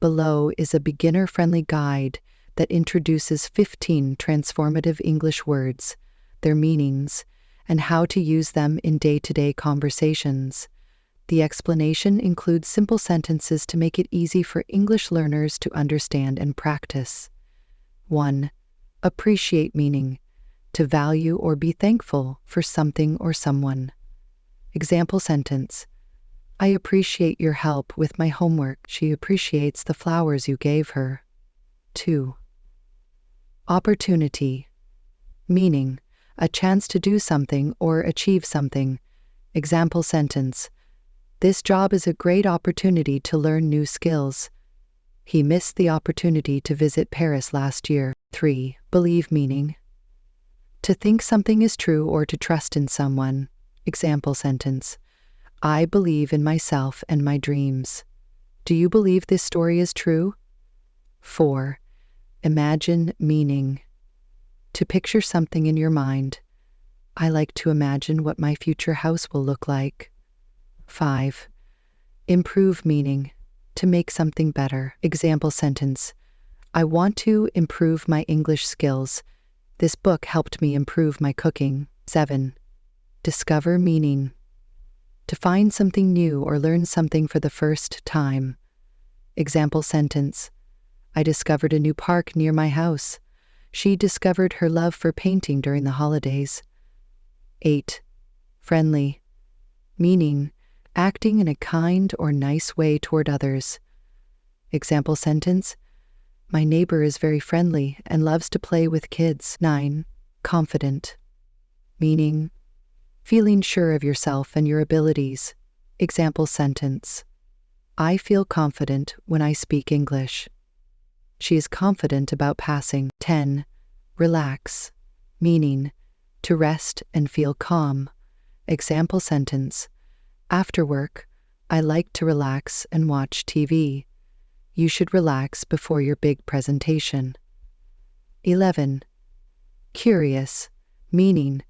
Below is a beginner-friendly guide that introduces 15 transformative English words, their meanings, and how to use them in day-to-day conversations. The explanation includes simple sentences to make it easy for English learners to understand and practice. 1. Appreciate meaning: to value or be thankful for something or someone. Example sentence: I appreciate your help with my homework. She appreciates the flowers you gave her. 2. Opportunity. Meaning: a chance to do something or achieve something. Example sentence: this job is a great opportunity to learn new skills. He missed the opportunity to visit Paris last year. 3. Believe meaning: to think something is true or to trust in someone. Example sentence: I believe in myself and my dreams. Do you believe this story is true? 4. Imagine meaning: to picture something in your mind. I like to imagine what my future house will look like. 5. Improve meaning: to make something better. Example sentence: I want to improve my English skills. This book helped me improve my cooking. 7. Discover meaning: to find something new or learn something for the first time. Example sentence: I discovered a new park near my house. She discovered her love for painting during the holidays. 8. Friendly. Meaning: acting in a kind or nice way toward others. Example sentence: my neighbor is very friendly and loves to play with kids. 9. Confident. Meaning: feeling sure of yourself and your abilities. Example sentence: I feel confident when I speak English. She is confident about passing. 10. Relax. Meaning: to rest and feel calm. Example sentence: after work, I like to relax and watch TV. You should relax before your big presentation. 11. Curious. Meaning: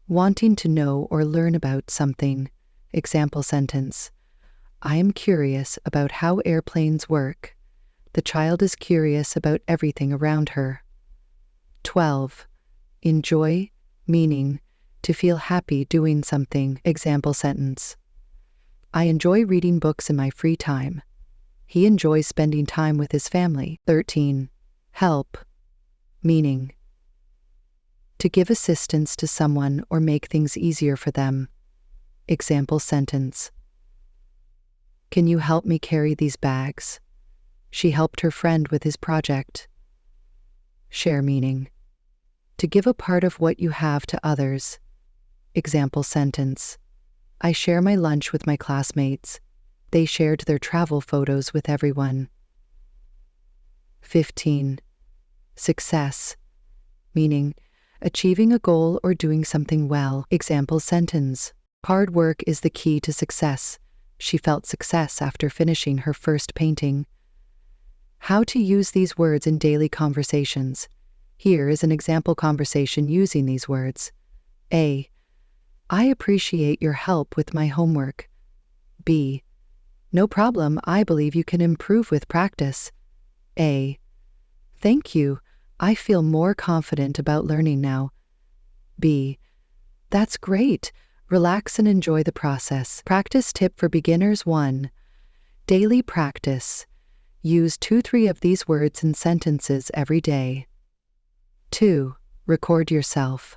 wanting to know or learn about something. Example sentence: I am curious about how airplanes work. The child is curious about everything around her. 12. Enjoy. Meaning: to feel happy doing something. Example sentence: I enjoy reading books in my free time. He enjoys spending time with his family. 13. Help. Meaning: to give assistance to someone or make things easier for them. Example sentence: can you help me carry these bags? She helped her friend with his project. Share. Meaning: to give a part of what you have to others. Example sentence: I share my lunch with my classmates. They shared their travel photos with everyone. 15. Success. Meaning: achieving a goal or doing something well. Example sentence: hard work is the key to success. She felt success after finishing her first painting. How to use these words in daily conversations. Here is an example conversation using these words. A. I appreciate your help with my homework. B. No problem, I believe you can improve with practice. A. Thank you, I feel more confident about learning now. B. That's great, relax and enjoy the process. Practice tip for beginners. 1. Daily practice. Use 2-3 of these words in sentences every day. 2. Record yourself.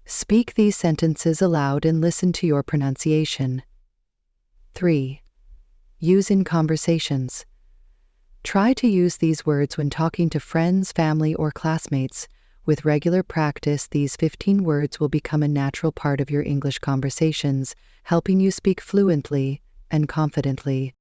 Speak these sentences aloud and listen to your pronunciation. 3. Use in conversations. Try to use these words when talking to friends, family, or classmates. With regular practice, these 15 words will become a natural part of your English conversations, helping you speak fluently and confidently.